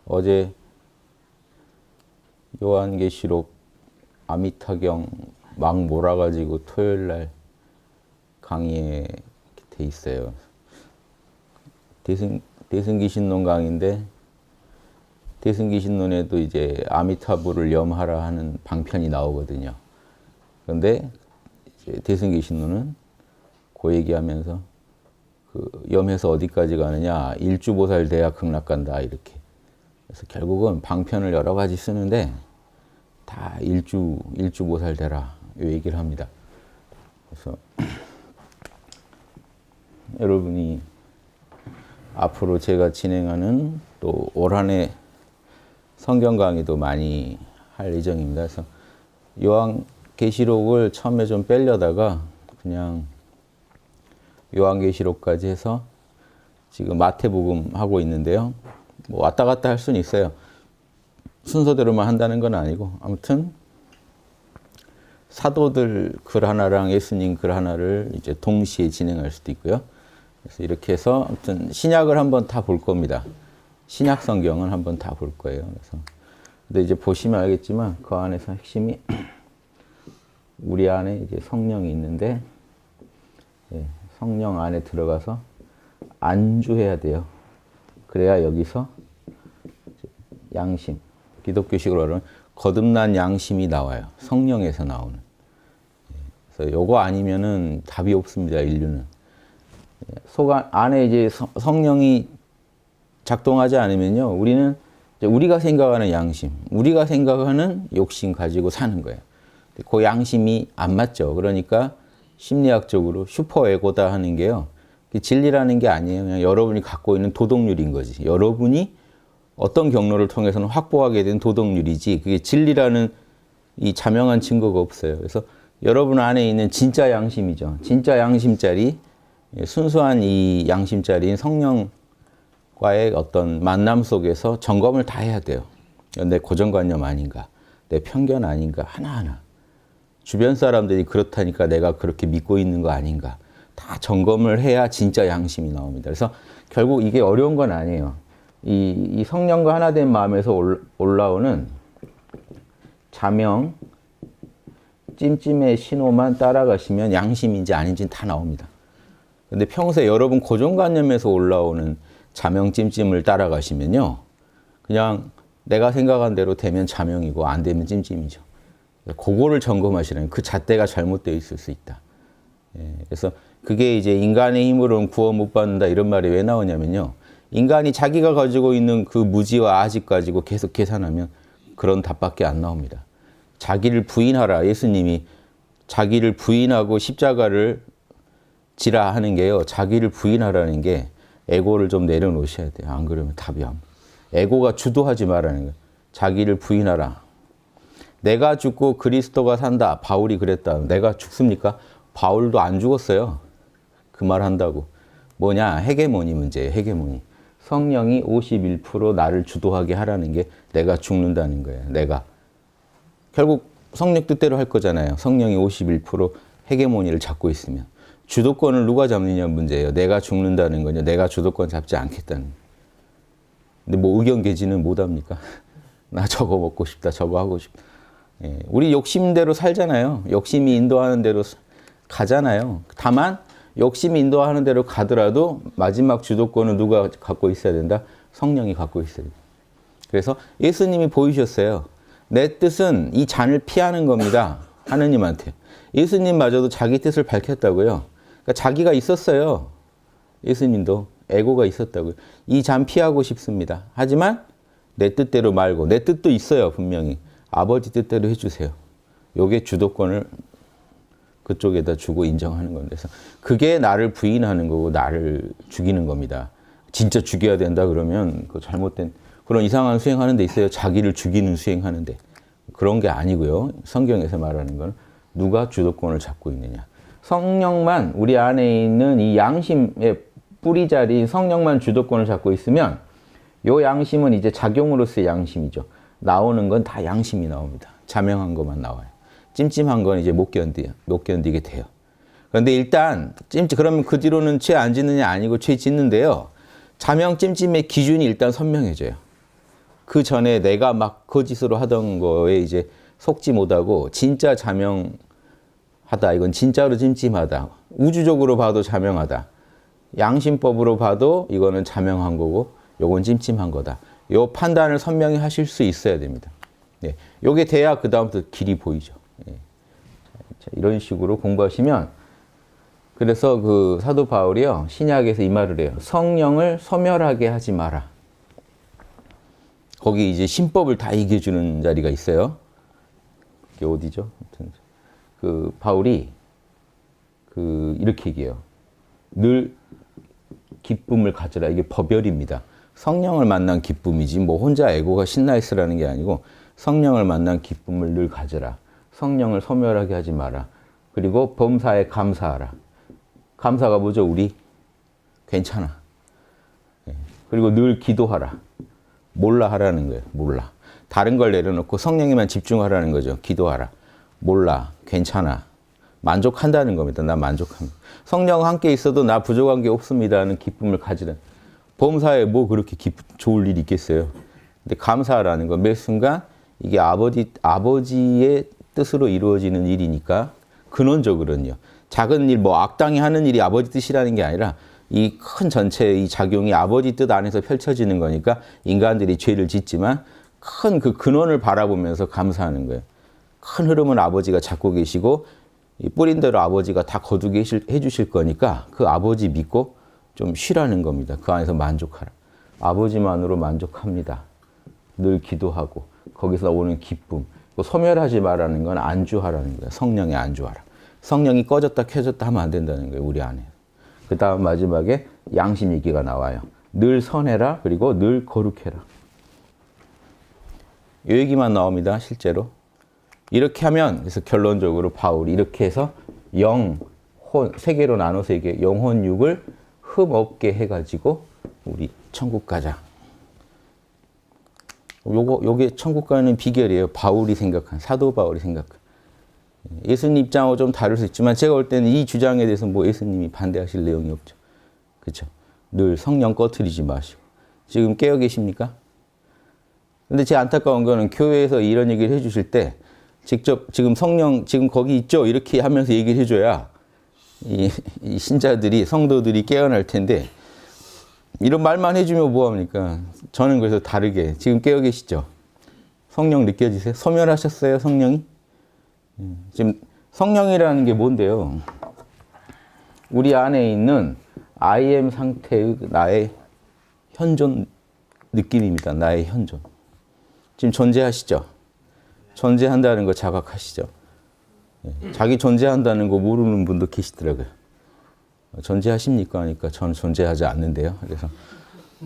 어제 요한계시록 아미타경 막 몰아가지고 토요일날 강의에 돼 있어요. 대승기신론 강의인데 대승기신론에도 이제 아미타불을 염하라 하는 방편이 나오거든요. 그런데 대승기신론은 그 얘기하면서 그 염해서 어디까지 가느냐, 일주보살 돼야 극락 간다 이렇게. 그래서 결국은 방편을 여러 가지 쓰는데 다 일주보살 되라 이 얘기를 합니다. 그래서 여러분이 앞으로 제가 진행하는 또 올 한 해 성경 강의도 많이 할 예정입니다. 그래서 요한계시록을 처음에 좀 빼려다가 그냥 요한계시록까지 해서 지금 마태복음 하고 있는데요. 뭐 왔다 갔다 할 수는 있어요. 순서대로만 한다는 건 아니고 아무튼 사도들 글 하나랑 예수님 글 하나를 이제 동시에 진행할 수도 있고요. 그래서 이렇게 해서 아무튼 신약을 한번 다 볼 겁니다. 신약 성경은 한번 다 볼 거예요. 그래서 근데 이제 보시면 알겠지만 그 안에서 핵심이 우리 안에 이제 성령이 있는데 성령 안에 들어가서 안주해야 돼요. 그래야 여기서 양심, 기독교식으로 말하면 거듭난 양심이 나와요. 성령에서 나오는. 그래서 요거 아니면은 답이 없습니다. 인류는. 속 안에 이제 성령이 작동하지 않으면요, 우리는 이제 우리가 생각하는 양심, 우리가 생각하는 욕심 가지고 사는 거예요. 그 양심이 안 맞죠. 그러니까 심리학적으로 슈퍼에고다 하는 게요, 진리라는 게 아니에요. 그냥 여러분이 갖고 있는 도덕률인 거지. 여러분이 어떤 경로를 통해서는 확보하게 된 도덕률이지 그게 진리라는 이 자명한 증거가 없어요. 그래서 여러분 안에 있는 진짜 양심이죠. 진짜 양심짜리, 순수한 이 양심짜리인 성령과의 어떤 만남 속에서 점검을 다 해야 돼요. 내 고정관념 아닌가, 내 편견 아닌가, 하나하나. 주변 사람들이 그렇다니까 내가 그렇게 믿고 있는 거 아닌가. 다 점검을 해야 진짜 양심이 나옵니다. 그래서 결국 이게 어려운 건 아니에요. 이 성령과 하나 된 마음에서 올라오는 자명, 찜찜의 신호만 따라가시면 양심인지 아닌지는 다 나옵니다. 근데 평소에 여러분 고정관념에서 올라오는 자명, 찜찜을 따라가시면요, 그냥 내가 생각한 대로 되면 자명이고 안 되면 찜찜이죠. 그거를 점검하시라는, 그 잣대가 잘못되어 있을 수 있다. 그래서 그게 이제 인간의 힘으로는 구원 못 받는다 이런 말이 왜 나오냐면요, 인간이 자기가 가지고 있는 그 무지와 아직 가지고 계속 계산하면 그런 답밖에 안 나옵니다. 자기를 부인하라. 예수님이 자기를 부인하고 십자가를 지라 하는 게요, 자기를 부인하라는 게 에고를 좀 내려놓으셔야 돼요. 안 그러면 답이 안. 에고가 주도하지 말라는 거예요. 자기를 부인하라. 내가 죽고 그리스도가 산다. 바울이 그랬다. 내가 죽습니까? 바울도 안 죽었어요. 그 말 한다고. 뭐냐? 헤게모니 문제예요. 헤게모니. 성령이 51% 나를 주도하게 하라는 게 내가 죽는다는 거예요. 내가. 결국 성령 뜻대로 할 거잖아요. 성령이 51% 헤게모니를 잡고 있으면. 주도권을 누가 잡느냐 문제예요. 내가 죽는다는 거냐, 내가 주도권 잡지 않겠다는 거예요. 근데 뭐 의견 개진은 못 합니까? 나 저거 먹고 싶다, 저거 하고 싶다. 우리 욕심대로 살잖아요. 욕심이 인도하는 대로 가잖아요. 다만 욕심이 인도하는 대로 가더라도 마지막 주도권은 누가 갖고 있어야 된다? 성령이 갖고 있어야 된다. 그래서 예수님이 보이셨어요. 내 뜻은 이 잔을 피하는 겁니다. 하느님한테. 예수님마저도 자기 뜻을 밝혔다고요. 그러니까 자기가 있었어요. 예수님도 에고가 있었다고요. 이 잔 피하고 싶습니다. 하지만 내 뜻대로 말고, 내 뜻도 있어요. 분명히. 아버지 뜻대로 해주세요. 요게 주도권을 그쪽에다 주고 인정하는 건데, 그래서 그게 나를 부인하는 거고 나를 죽이는 겁니다. 진짜 죽여야 된다 그러면 그 잘못된 그런 이상한 수행하는 데 있어요. 자기를 죽이는 수행하는데. 그런 게 아니고요. 성경에서 말하는 건 누가 주도권을 잡고 있느냐. 성령만, 우리 안에 있는 이 양심의 뿌리자리인 성령만 주도권을 잡고 있으면 요 양심은 이제 작용으로서의 양심이죠. 나오는 건 다 양심이 나옵니다. 자명한 것만 나와요. 찜찜한 건 이제 못 견디게 돼요. 그런데 일단 그러면 그 뒤로는 죄 안 짓느냐 아니고 죄 짓는데요. 자명 찜찜의 기준이 일단 선명해져요. 그 전에 내가 막 거짓으로 하던 거에 이제 속지 못하고 진짜 자명하다. 이건 진짜로 찜찜하다. 우주적으로 봐도 자명하다. 양심법으로 봐도 이거는 자명한 거고 요건 찜찜한 거다. 요 판단을 선명히 하실 수 있어야 됩니다. 네. 요게 돼야 그 다음부터 길이 보이죠. 네. 자, 이런 식으로 공부하시면 그래서 그 사도 바울이요. 신약에서 이 말을 해요. 성령을 소멸하게 하지 마라. 거기 이제 신법을 다 얘기해주는 자리가 있어요. 그게 어디죠? 그 바울이 이렇게 얘기해요. 늘 기쁨을 가져라. 이게 법열입니다. 성령을 만난 기쁨이지 뭐 혼자 에고가 신나 있으라는 게 아니고 성령을 만난 기쁨을 늘 가져라. 성령을 소멸하게 하지 마라. 그리고 범사에 감사하라. 감사가 뭐죠? 우리 괜찮아. 그리고 늘 기도하라. 몰라 하라는 거예요. 몰라. 다른 걸 내려놓고 성령에만 집중하라는 거죠. 기도하라. 몰라. 괜찮아. 만족한다는 겁니다. 나 만족합니다. 성령 함께 있어도 나 부족한 게 없습니다 하는 기쁨을 가지라. 범사에 뭐 그렇게 좋을 일이 있겠어요. 근데 감사하라는 건 매 순간 이게 아버지의 뜻으로 이루어지는 일이니까 근원적으로는요. 작은 일, 뭐 악당이 하는 일이 아버지 뜻이라는 게 아니라 이 큰 전체의 이 작용이 아버지 뜻 안에서 펼쳐지는 거니까 인간들이 죄를 짓지만 큰 그 근원을 바라보면서 감사하는 거예요. 큰 흐름은 아버지가 잡고 계시고 이 뿌린 대로 아버지가 다 거두게 해주실 거니까 그 아버지 믿고 좀 쉬라는 겁니다. 그 안에서 만족하라. 아버지만으로 만족합니다. 늘 기도하고 거기서 오는 기쁨. 소멸하지 말라는 건 안주하라는 거예요. 성령에 안주하라. 성령이 꺼졌다 켜졌다 하면 안 된다는 거예요. 우리 안에. 그 다음 마지막에 양심 얘기가 나와요. 늘 선해라. 그리고 늘 거룩해라. 이 얘기만 나옵니다. 실제로. 이렇게 하면 그래서 결론적으로 바울이 이렇게 해서 영, 혼, 세 개로 나눠서 이게 영혼, 육을 흠없게 해가지고 우리 천국 가자. 요게 천국 가는 비결이에요. 바울이 생각한, 사도 바울이 생각한. 예수님 입장하고 좀 다를 수 있지만 제가 볼 때는 이 주장에 대해서 뭐 예수님이 반대하실 내용이 없죠. 그렇죠? 늘 성령 꺼트리지 마시고. 지금 깨어 계십니까? 근데 제 안타까운 거는 교회에서 이런 얘기를 해주실 때 직접 지금 성령 지금 거기 있죠? 이렇게 하면서 얘기를 해줘야 이 신자들이 성도들이 깨어날 텐데 이런 말만 해주면 뭐합니까? 저는 그래서 다르게 지금 깨어 계시죠? 성령 느껴지세요? 소멸하셨어요? 성령이? 지금 성령이라는 게 뭔데요? 우리 안에 있는 I am 상태의 나의 현존 느낌입니다. 나의 현존. 지금 존재하시죠? 존재한다는 거 자각하시죠? 자기 존재한다는 거 모르는 분도 계시더라고요. 존재하십니까? 하니까 저는 존재하지 않는데요. 그래서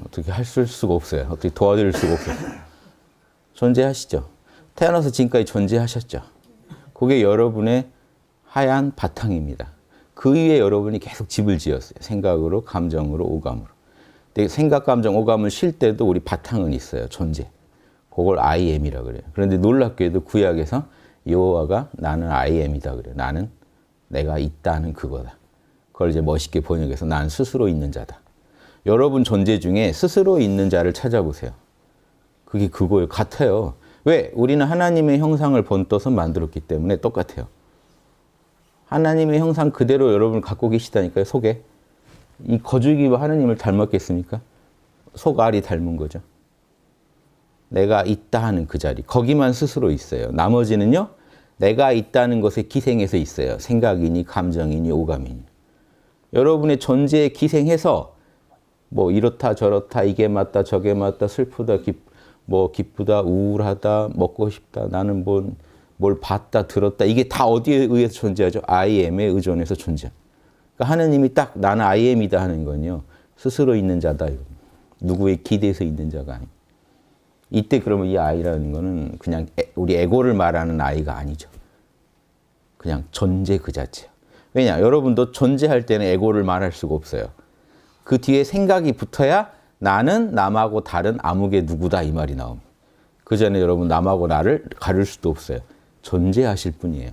어떻게 할 수가 없어요. 어떻게 도와드릴 수가 없어요. 존재하시죠? 태어나서 지금까지 존재하셨죠? 그게 여러분의 하얀 바탕입니다. 그 위에 여러분이 계속 집을 지었어요. 생각으로, 감정으로, 오감으로. 근데 생각, 감정, 오감을 쉴 때도 우리 바탕은 있어요. 존재. 그걸 I am이라고 그래요. 그런데 놀랍게도 구약에서 여호와가 나는 I am이다 그래요. 나는 내가 있다는 그거다. 그걸 이제 멋있게 번역해서 나는 스스로 있는 자다. 여러분 존재 중에 스스로 있는 자를 찾아보세요. 그게 그거예요. 같아요. 왜? 우리는 하나님의 형상을 본떠서 만들었기 때문에 똑같아요. 하나님의 형상 그대로 여러분을 갖고 계시다니까요. 속에. 이 거주기와 하나님을 닮았겠습니까? 속알이 닮은 거죠. 내가 있다 하는 그 자리. 거기만 스스로 있어요. 나머지는요. 내가 있다는 것에 기생해서 있어요. 생각이니 감정이니 오감이니. 여러분의 존재에 기생해서 뭐 이렇다 저렇다 이게 맞다 저게 맞다 슬프다 기쁘다 우울하다 먹고 싶다 나는 뭘 봤다 들었다 이게 다 어디에 의해서 존재하죠? I am에 의존해서 존재. 그러니까 하느님이 딱 나는 I am이다 하는 건요. 스스로 있는 자다. 누구의 기대에서 있는 자가 아니고. 이때 그러면 이 I라는 거는 그냥 우리 에고를 말하는 I가 아니죠. 그냥 존재 그 자체예요. 왜냐? 여러분도 존재할 때는 에고를 말할 수가 없어요. 그 뒤에 생각이 붙어야 나는 남하고 다른 아무개 누구다 이 말이 나옵니다. 그 전에 여러분 남하고 나를 가릴 수도 없어요. 존재하실 뿐이에요.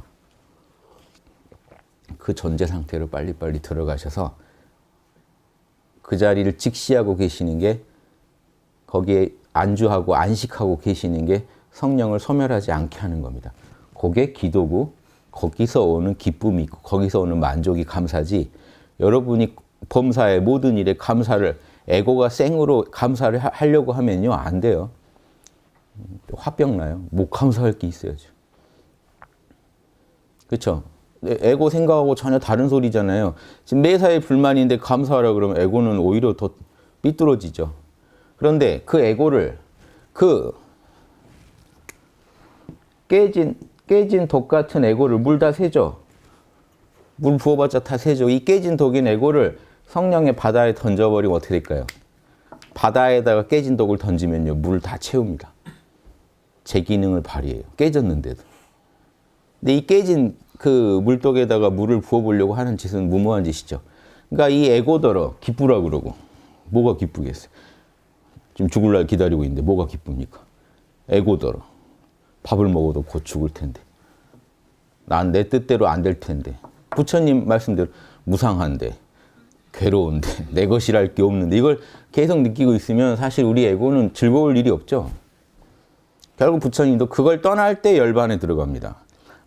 그 존재 상태로 빨리빨리 들어가셔서 그 자리를 직시하고 계시는 게 거기에 안주하고 안식하고 계시는 게 성령을 소멸하지 않게 하는 겁니다. 그게 기도고 거기서 오는 기쁨이 있고 거기서 오는 만족이 감사지 여러분이 범사의 모든 일에 감사를 에고가 생으로 감사를 하려고 하면요 안 돼요. 화병 나요. 못 감사할 게 있어야죠. 그렇죠? 에고 생각하고 전혀 다른 소리잖아요. 지금 매사에 불만인데 감사하라 그러면 에고는 오히려 더 삐뚤어지죠. 그런데 그 에고를 그 깨진 독 같은 에고를 물 다 새죠. 물 부어봤자 다 새죠. 이 깨진 독인 에고를 성령의 바다에 던져버리면 어떻게 될까요? 바다에다가 깨진 독을 던지면요 물을 다 채웁니다. 제 기능을 발휘해요. 깨졌는데도. 근데 이 깨진 그 물독에다가 물을 부어보려고 하는 짓은 무모한 짓이죠. 그러니까 이 에고더러 기쁘라 그러고 뭐가 기쁘겠어요? 지금 죽을 날 기다리고 있는데 뭐가 기쁩니까? 에고더러 밥을 먹어도 곧 죽을 텐데 난 내 뜻대로 안 될 텐데 부처님 말씀대로 무상한데 괴로운데 내 것이랄 게 없는데 이걸 계속 느끼고 있으면 사실 우리 에고는 즐거울 일이 없죠. 결국 부처님도 그걸 떠날 때 열반에 들어갑니다.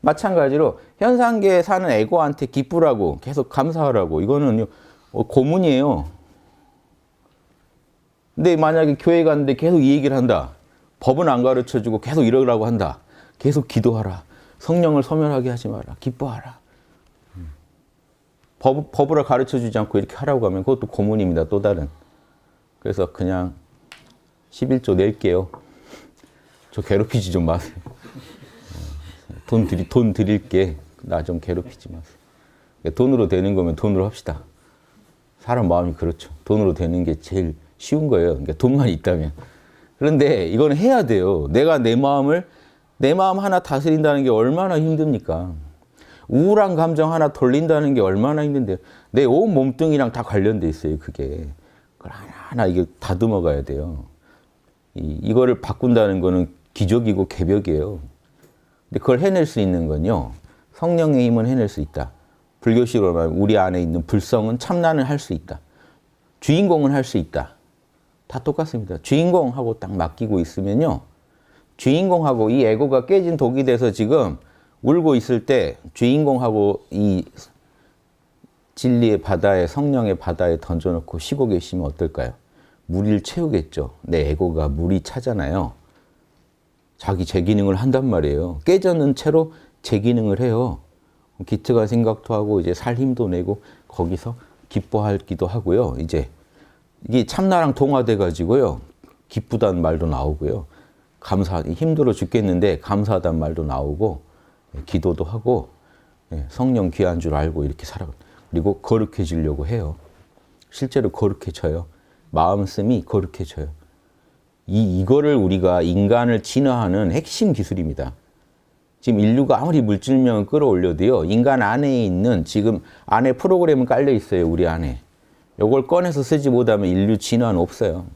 마찬가지로 현상계에 사는 에고한테 기쁘라고 계속 감사하라고 이거는 고문이에요. 근데 만약에 교회 갔는데 계속 이 얘기를 한다. 법은 안 가르쳐주고 계속 이러라고 한다. 계속 기도하라. 성령을 소멸하게 하지 마라. 기뻐하라. 법을 가르쳐주지 않고 이렇게 하라고 하면 그것도 고문입니다. 또 다른. 그래서 그냥 11조 낼게요. 저 괴롭히지 좀 마세요. 돈 드릴게. 나 좀 괴롭히지 마세요. 돈으로 되는 거면 돈으로 합시다. 사람 마음이 그렇죠. 돈으로 되는 게 제일 쉬운 거예요. 그러니까 돈만 있다면. 그런데 이건 해야 돼요. 내가 내 마음 하나 다스린다는 게 얼마나 힘듭니까? 우울한 감정 하나 돌린다는 게 얼마나 힘든데요. 내 온 몸뚱이랑 다 관련돼 있어요. 그게. 그걸 하나하나 이게 다듬어 가야 돼요. 이거를 바꾼다는 거는 기적이고 개벽이에요. 근데 그걸 해낼 수 있는 건요. 성령의 힘은 해낼 수 있다. 불교식으로 말하면 우리 안에 있는 불성은 참나는 할 수 있다. 주인공은 할 수 있다. 다 똑같습니다. 주인공하고 딱 맡기고 있으면요. 주인공하고 이 에고가 깨진 독이 돼서 지금 울고 있을 때 주인공하고 이 진리의 바다에 성령의 바다에 던져놓고 쉬고 계시면 어떨까요? 물을 채우겠죠. 내 에고가 물이 차잖아요. 자기 제 기능을 한단 말이에요. 깨졌는 채로 제 기능을 해요. 기특한 생각도 하고 이제 살 힘도 내고 거기서 기뻐하기도 하고요. 이제 이게 참나랑 동화돼 가지고요. 기쁘다는 말도 나오고요. 힘들어 죽겠는데 감사하다는 말도 나오고 기도도 하고 성령 귀한 줄 알고 이렇게 살아가. 그리고 거룩해지려고 해요. 실제로 거룩해져요. 마음씀이 거룩해져요. 이거를 우리가 인간을 진화하는 핵심 기술입니다. 지금 인류가 아무리 물질명을 끌어올려도요. 인간 안에 있는 지금 안에 프로그램은 깔려 있어요. 우리 안에. 이걸 꺼내서 쓰지 못하면 인류 진화는 없어요.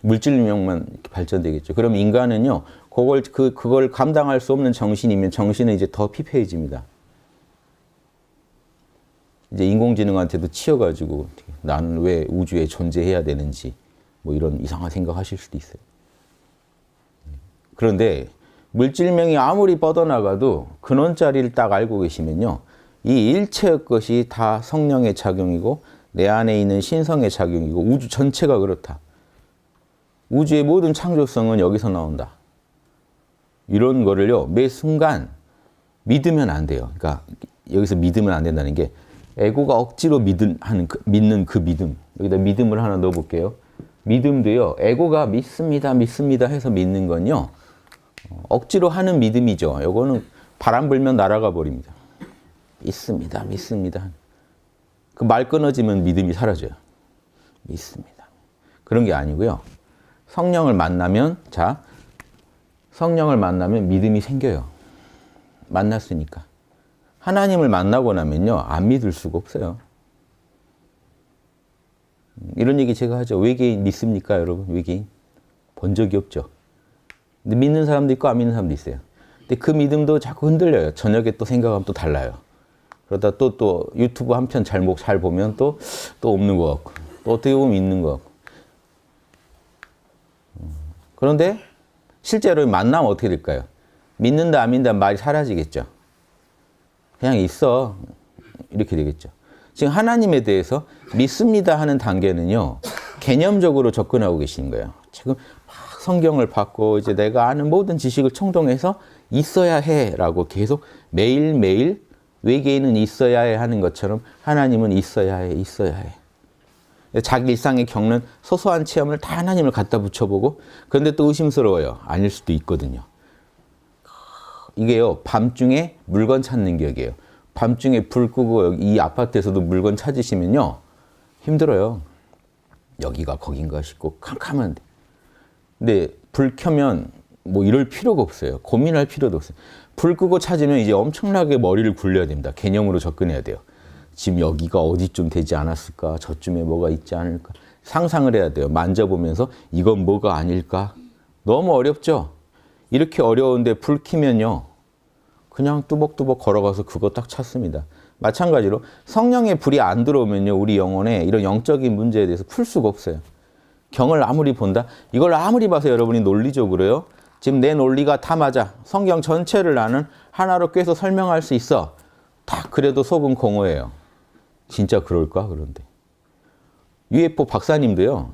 물질명만 이렇게 발전되겠죠. 그럼 인간은요. 그걸 감당할 수 없는 정신이면 정신은 이제 더 피폐해집니다. 이제 인공지능한테도 치여가지고 나는 왜 우주에 존재해야 되는지 뭐 이런 이상한 생각하실 수도 있어요. 그런데 물질명이 아무리 뻗어나가도 근원자리를 딱 알고 계시면요. 이 일체의 것이 다 성령의 작용이고 내 안에 있는 신성의 작용이고 우주 전체가 그렇다. 우주의 모든 창조성은 여기서 나온다. 이런 거를요. 매 순간 믿으면 안 돼요. 그러니까 여기서 믿으면 안 된다는 게 에고가 억지로 믿는 그 믿음. 여기다 믿음을 하나 넣어볼게요. 믿음도요. 에고가 믿습니다 해서 믿는 건요. 억지로 하는 믿음이죠. 이거는 바람 불면 날아가 버립니다. 믿습니다. 그 말 끊어지면 믿음이 사라져요. 믿습니다. 그런 게 아니고요. 성령을 만나면 믿음이 생겨요. 만났으니까. 하나님을 만나고 나면요. 안 믿을 수가 없어요. 이런 얘기 제가 하죠. 외계인 믿습니까, 여러분? 외계인? 본 적이 없죠. 근데 믿는 사람도 있고 안 믿는 사람도 있어요. 근데 그 믿음도 자꾸 흔들려요. 저녁에 또 생각하면 또 달라요. 그러다 또 유튜브 한 편 잘 보면 또 없는 것 같고, 또 어떻게 보면 있는 것 같고. 그런데 실제로 만나면 어떻게 될까요? 믿는다 안 믿는다 말이 사라지겠죠. 그냥 있어. 이렇게 되겠죠. 지금 하나님에 대해서 믿습니다 하는 단계는요. 개념적으로 접근하고 계시는 거예요. 지금 막 성경을 받고 이제 내가 아는 모든 지식을 총동해서 있어야 해라고 계속 매일매일 외계인은 있어야 해 하는 것처럼 하나님은 있어야 해, 있어야 해. 자기 일상에 겪는 소소한 체험을 다 하나님을 갖다 붙여보고 그런데 또 의심스러워요. 아닐 수도 있거든요. 이게요. 밤중에 물건 찾는 격이에요. 밤중에 불 끄고 이 아파트에서도 물건 찾으시면요. 힘들어요. 여기가 거긴가 싶고 캄캄한데. 근데 불 켜면 뭐 이럴 필요가 없어요. 고민할 필요도 없어요. 불 끄고 찾으면 이제 엄청나게 머리를 굴려야 됩니다. 개념으로 접근해야 돼요. 지금 여기가 어디쯤 되지 않았을까? 저쯤에 뭐가 있지 않을까? 상상을 해야 돼요. 만져보면서 이건 뭐가 아닐까? 너무 어렵죠? 이렇게 어려운데 불 켜면요. 그냥 뚜벅뚜벅 걸어가서 그거 딱 찾습니다. 마찬가지로 성령의 불이 안 들어오면요. 우리 영혼에 이런 영적인 문제에 대해서 풀 수가 없어요. 경을 아무리 본다? 이걸 아무리 봐서 여러분이 논리적으로요. 지금 내 논리가 다 맞아. 성경 전체를 나는 하나로 꿰서 설명할 수 있어. 다 그래도 속은 공허해요. 진짜 그럴까? 그런데. UFO 박사님도요.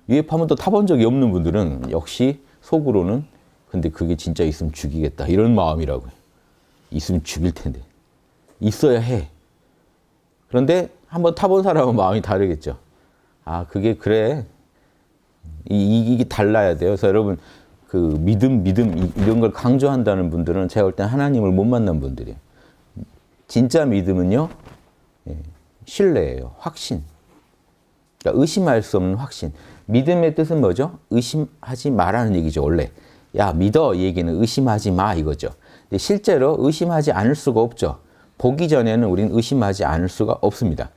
UFO 한 번도 타본 적이 없는 분들은 역시 속으로는 근데 그게 진짜 있으면 죽이겠다. 이런 마음이라고요. 있으면 죽일 텐데. 있어야 해. 그런데 한번 타본 사람은 마음이 다르겠죠. 아, 그게 그래. 이게 달라야 돼요. 그래서 여러분, 그 믿음, 이런 걸 강조한다는 분들은 제가 볼 땐 하나님을 못 만난 분들이에요. 진짜 믿음은요, 신뢰예요. 확신. 그러니까 의심할 수 없는 확신. 믿음의 뜻은 뭐죠? 의심하지 마라는 얘기죠, 원래. 야, 믿어. 이 얘기는 의심하지 마, 이거죠. 근데 실제로 의심하지 않을 수가 없죠. 보기 전에는 우리는 의심하지 않을 수가 없습니다.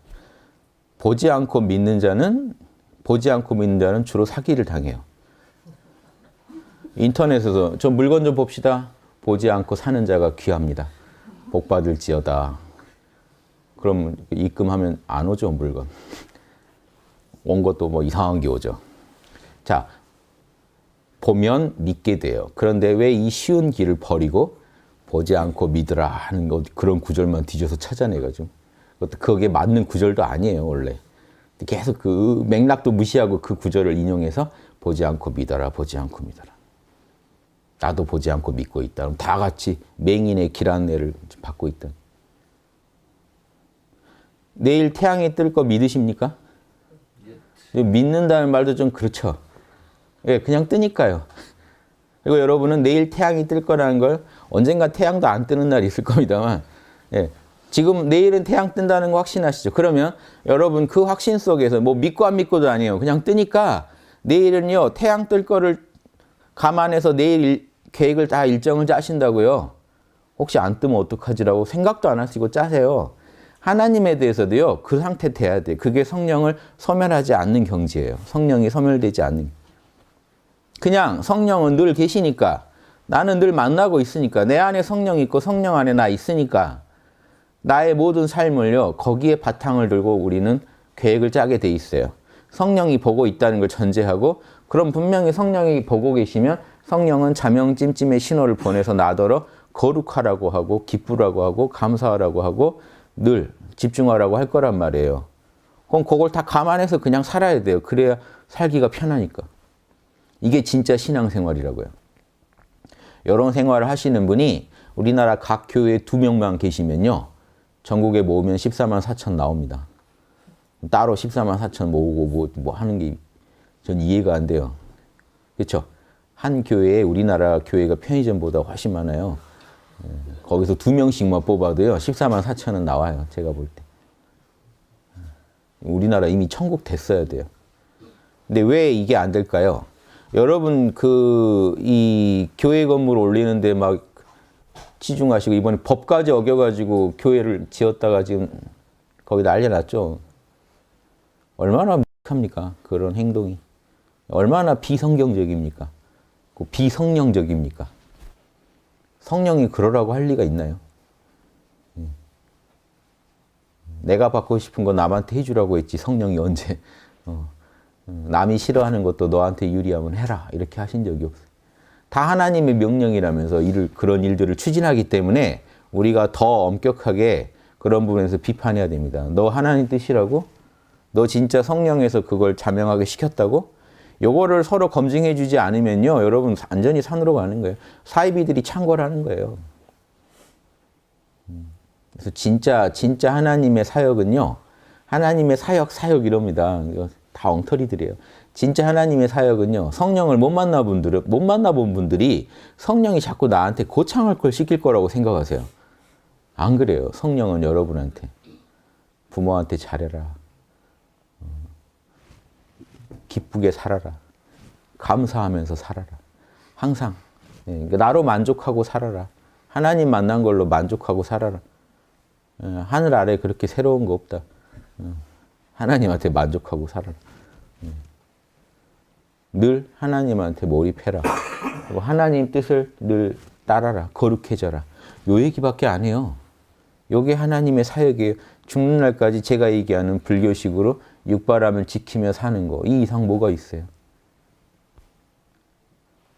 보지 않고 믿는 자는 주로 사기를 당해요. 인터넷에서 저 물건 좀 봅시다. 보지 않고 사는 자가 귀합니다. 복 받을지어다. 그럼 입금하면 안 오죠, 물건. 온 것도 뭐 이상한 게 오죠. 자, 보면 믿게 돼요. 그런데 왜 이 쉬운 길을 버리고 보지 않고 믿으라 하는 것, 그런 구절만 뒤져서 찾아내가지고. 그게 맞는 구절도 아니에요, 원래. 계속 그 맥락도 무시하고 그 구절을 인용해서 보지 않고 믿어라, 보지 않고 믿어라. 나도 보지 않고 믿고 있다. 그럼 다 같이 맹인의 길 안내를 받고 있다. 내일 태양이 뜰 거 믿으십니까? 믿는다는 말도 좀 그렇죠. 예, 그냥 뜨니까요. 그리고 여러분은 내일 태양이 뜰 거라는 걸 언젠가 태양도 안 뜨는 날이 있을 겁니다만, 예, 지금 내일은 태양 뜬다는 거 확신하시죠? 그러면 여러분 그 확신 속에서 뭐 믿고 안 믿고도 아니에요. 그냥 뜨니까 내일은요, 태양 뜰 거를 감안해서 내일 계획을 다 일정을 짜신다고요. 혹시 안 뜨면 어떡하지라고 생각도 안 하시고 짜세요. 하나님에 대해서도요. 그 상태 돼야 돼. 그게 성령을 소멸하지 않는 경지예요. 성령이 소멸되지 않는. 그냥 성령은 늘 계시니까 나는 늘 만나고 있으니까 내 안에 성령이 있고 성령 안에 나 있으니까 나의 모든 삶을요. 거기에 바탕을 들고 우리는 계획을 짜게 돼 있어요. 성령이 보고 있다는 걸 전제하고 그럼 분명히 성령이 보고 계시면 성령은 자명찜찜의 신호를 보내서 나더러 거룩하라고 하고 기쁘라고 하고 감사하라고 하고 늘 집중하라고 할 거란 말이에요. 그럼 그걸 다 감안해서 그냥 살아야 돼요. 그래야 살기가 편하니까. 이게 진짜 신앙생활이라고요. 이런 생활을 하시는 분이 우리나라 각 교회에 2명만 계시면요. 전국에 모으면 14만 4천 나옵니다. 따로 14만 4천 모으고 뭐 하는 게 전 이해가 안 돼요. 그렇죠? 한 교회에 우리나라 교회가 편의점보다 훨씬 많아요. 거기서 2명씩만 뽑아도요. 14만 4천은 나와요. 제가 볼 때. 우리나라 이미 천국 됐어야 돼요. 근데 왜 이게 안 될까요? 여러분 이 교회 건물 올리는데 막 치중하시고 이번에 법까지 어겨가지고 교회를 지었다가 지금 거기 난리 났죠. 얼마나 합니까? 그런 행동이. 얼마나 비성경적입니까? 비성령적입니까? 성령이 그러라고 할 리가 있나요? 내가 받고 싶은 거 남한테 해주라고 했지 성령이 언제 남이 싫어하는 것도 너한테 유리하면 해라. 이렇게 하신 적이 없어요. 다 하나님의 명령이라면서 그런 일들을 추진하기 때문에 우리가 더 엄격하게 그런 부분에서 비판해야 됩니다. 너 하나님 뜻이라고? 너 진짜 성령에서 그걸 자명하게 시켰다고? 요거를 서로 검증해 주지 않으면요. 여러분 완전히 산으로 가는 거예요. 사이비들이 창궐하는 거예요. 그래서 진짜 하나님의 사역은요. 하나님의 사역 이럽니다. 이거 다 엉터리들이에요. 진짜 하나님의 사역은요. 성령을 못 만나본 분들이 성령이 자꾸 나한테 고창할 걸 시킬 거라고 생각하세요. 안 그래요. 성령은 여러분한테 부모한테 잘해라. 기쁘게 살아라. 감사하면서 살아라. 항상 나로 만족하고 살아라. 하나님 만난 걸로 만족하고 살아라. 하늘 아래 그렇게 새로운 거 없다. 하나님한테 만족하고 살아라. 늘 하나님한테 몰입해라. 그리고 하나님 뜻을 늘 따라라. 거룩해져라. 요 얘기밖에 안 해요. 요게 하나님의 사역이에요. 죽는 날까지 제가 얘기하는 불교식으로 육바람을 지키며 사는 거. 이 이상 뭐가 있어요?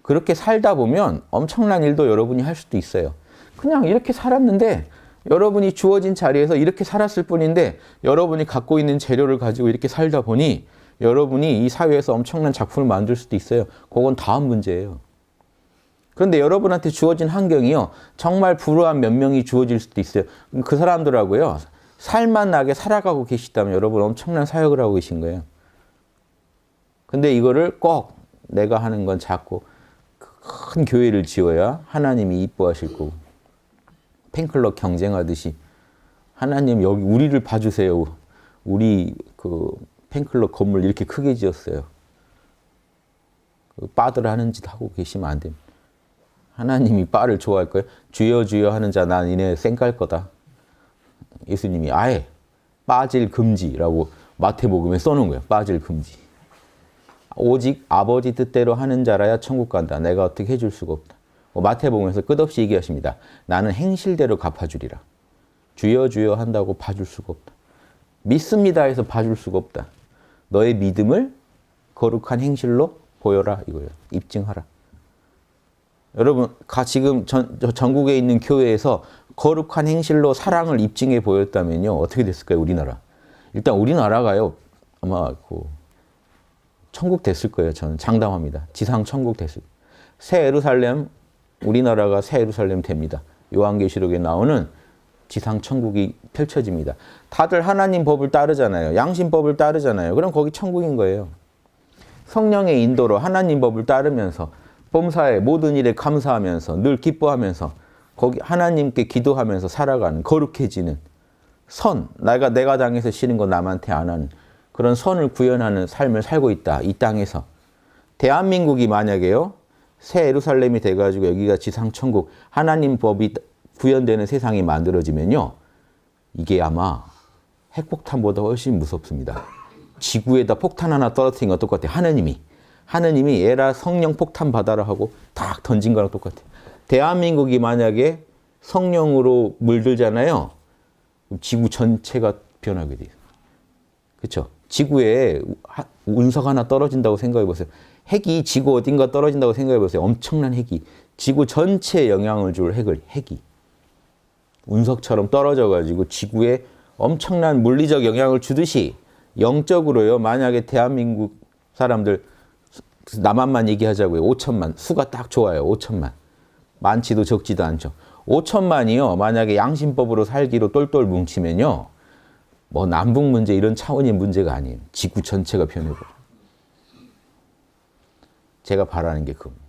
그렇게 살다 보면 엄청난 일도 여러분이 할 수도 있어요. 그냥 이렇게 살았는데 여러분이 주어진 자리에서 이렇게 살았을 뿐인데 여러분이 갖고 있는 재료를 가지고 이렇게 살다 보니 여러분이 이 사회에서 엄청난 작품을 만들 수도 있어요. 그건 다음 문제예요. 그런데 여러분한테 주어진 환경이요. 정말 불우한 몇 명이 주어질 수도 있어요. 그 사람들하고요. 살만나게 살아가고 계시다면 여러분 엄청난 사역을 하고 계신 거예요. 근데 이거를 꼭 내가 하는 건 작고 큰 교회를 지어야 하나님이 이뻐하실 거고 팬클럽 경쟁하듯이 하나님 여기 우리를 봐주세요. 우리 그 팬클럽 건물 이렇게 크게 지었어요. 빠들 하는 짓 하고 계시면 안 됩니다. 하나님이 빠를 좋아할 거예요. 주여 주여 하는 자 난 이내 쌩깔 거다. 예수님이 아예 빠질 금지라고 마태복음에 써놓은 거예요. 빠질 금지. 오직 아버지 뜻대로 하는 자라야 천국 간다. 내가 어떻게 해줄 수가 없다. 마태복음에서 끝없이 얘기하십니다. 나는 행실대로 갚아주리라. 주여 주여 한다고 봐줄 수가 없다. 믿습니다 해서 봐줄 수가 없다. 너의 믿음을 거룩한 행실로 보여라 이거예요. 입증하라. 여러분 지금 전국에 있는 교회에서 거룩한 행실로 사랑을 입증해 보였다면요. 어떻게 됐을까요? 우리나라. 일단 우리나라가요. 아마 천국 됐을 거예요. 저는 장담합니다. 지상 천국 됐을 거예요. 새 예루살렘, 우리나라가 새 예루살렘 됩니다. 요한계시록에 나오는 지상 천국이 펼쳐집니다. 다들 하나님 법을 따르잖아요. 양심법을 따르잖아요. 그럼 거기 천국인 거예요. 성령의 인도로 하나님 법을 따르면서 범사에 모든 일에 감사하면서 늘 기뻐하면서 거기 하나님께 기도하면서 살아가는 거룩해지는 선, 내가 당해서 싫은 거 남한테 안 하는 그런 선을 구현하는 삶을 살고 있다. 이 땅에서. 대한민국이 만약에요. 새 예루살렘이 돼가지고 여기가 지상천국 하나님 법이 구현되는 세상이 만들어지면요. 이게 아마 핵폭탄보다 훨씬 무섭습니다. 지구에다 폭탄 하나 떨어뜨린 거 똑같아요. 하느님이 에라 성령 폭탄 받아라 하고 딱 던진 거랑 똑같아요. 대한민국이 만약에 성령으로 물들잖아요. 지구 전체가 변하게 돼요. 그렇죠? 지구에 운석 하나 떨어진다고 생각해 보세요. 핵이 지구 어딘가 떨어진다고 생각해 보세요. 엄청난 핵이. 지구 전체에 영향을 줄 핵이. 운석처럼 떨어져가지고 지구에 엄청난 물리적 영향을 주듯이 영적으로요. 만약에 대한민국 사람들 남한만 얘기하자고요. 5천만. 수가 딱 좋아요. 5천만. 많지도 적지도 않죠. 5천만이요. 만약에 양심법으로 살기로 똘똘 뭉치면요. 뭐 남북 문제 이런 차원의 문제가 아니에요. 지구 전체가 변해버려요. 제가 바라는 게 그겁니다.